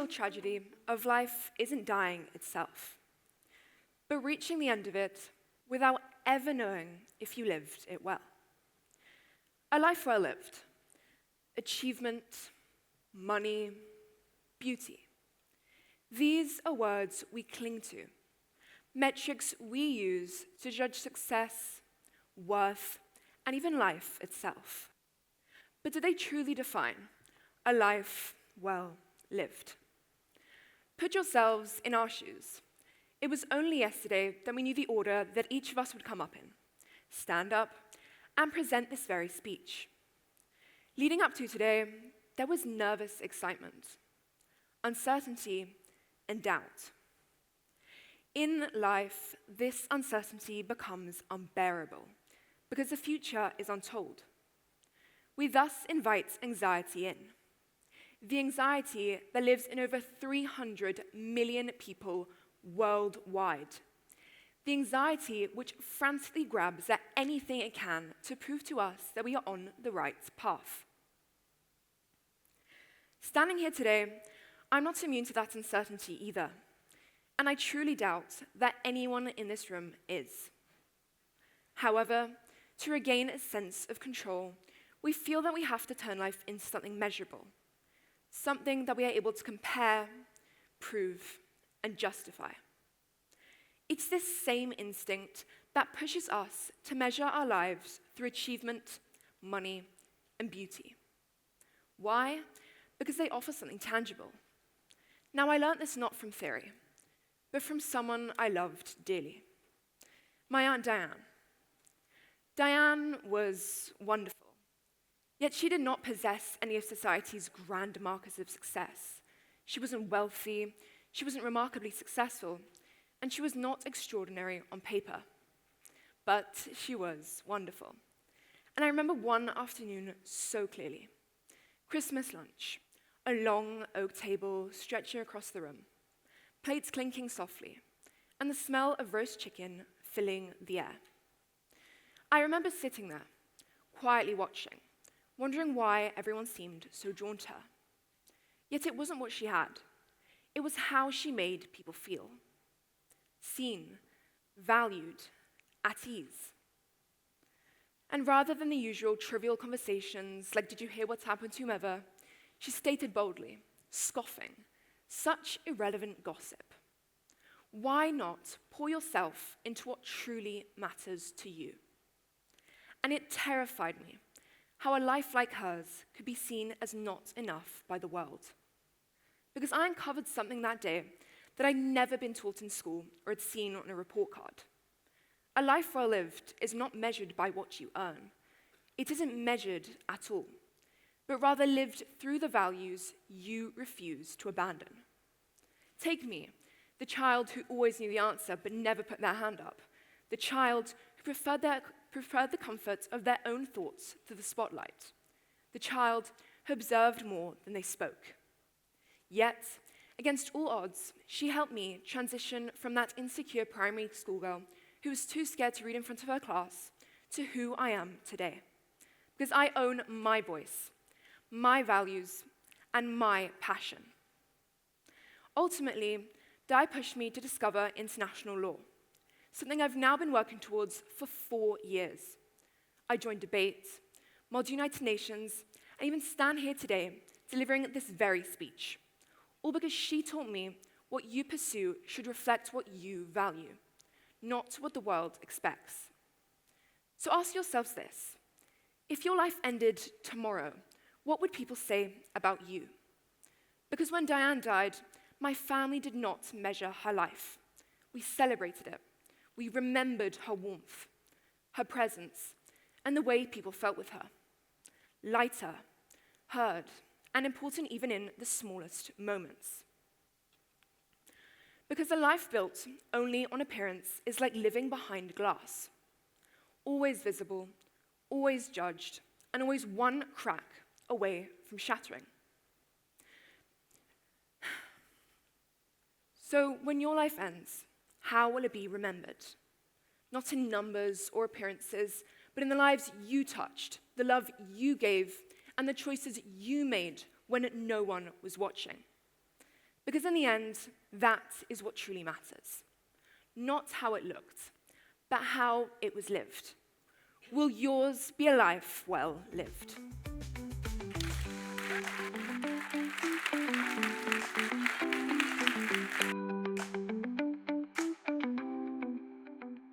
real tragedy of life isn't dying itself, but reaching the end of it without ever knowing if you lived it well. A life well lived, achievement, money, beauty. These are words we cling to, metrics we use to judge success, worth, and even life itself. But do they truly define a life well lived? Put yourselves in our shoes. It was only yesterday that we knew the order that each of us would come up in, stand up, and present this very speech. Leading up to today, there was nervous excitement, uncertainty, and doubt. In life, this uncertainty becomes unbearable because the future is untold. We thus invite anxiety in. The anxiety that lives in over 300 million people worldwide. The anxiety which frantically grabs at anything it can to prove to us that we are on the right path. Standing here today, I'm not immune to that uncertainty either, and I truly doubt that anyone in this room is. However, to regain a sense of control, we feel that we have to turn life into something measurable, something that we are able to compare, prove, and justify. It's this same instinct that pushes us to measure our lives through achievement, money, and beauty. Why? Because they offer something tangible. Now, I learned this not from theory, but from someone I loved dearly, my Aunt Diane. Diane was wonderful, yet she did not possess any of society's grand markers of success. She wasn't wealthy, she wasn't remarkably successful, and she was not extraordinary on paper. But she was wonderful. And I remember one afternoon so clearly. Christmas lunch, a long oak table stretching across the room, plates clinking softly, and the smell of roast chicken filling the air. I remember sitting there, quietly watching, wondering why everyone seemed so drawn to her. Yet it wasn't what she had. It was how she made people feel. Seen, valued, at ease. And rather than the usual trivial conversations, like, did you hear what's happened to whomever, she stated boldly, scoffing, such irrelevant gossip. Why not pour yourself into what truly matters to you? And it terrified me how a life like hers could be seen as not enough by the world. Because I uncovered something that day that I'd never been taught in school or had seen on a report card. A life well lived is not measured by what you earn. It isn't measured at all, but rather lived through the values you refuse to abandon. Take me, the child who always knew the answer but never put their hand up, the child who preferred the comfort of their own thoughts to the spotlight, the child who observed more than they spoke. Yet, against all odds, she helped me transition from that insecure primary school girl who was too scared to read in front of her class to who I am today. Because I own my voice, my values, and my passion. Ultimately, Di pushed me to discover international law, something I've now been working towards for 4 years. I joined debate, modeled United Nations, and even stand here today delivering this very speech. All because she taught me what you pursue should reflect what you value, not what the world expects. So ask yourselves this. If your life ended tomorrow, what would people say about you? Because when Diane died, my family did not measure her life. We celebrated it. We remembered her warmth, her presence, and the way people felt with her. Lighter, heard, and important even in the smallest moments. Because a life built only on appearance is like living behind glass. Always visible, always judged, and always one crack away from shattering. So when your life ends, how will it be remembered? Not in numbers or appearances, but in the lives you touched, the love you gave, and the choices you made when no one was watching. Because in the end, that is what truly matters. Not how it looked, but how it was lived. Will yours be a life well lived?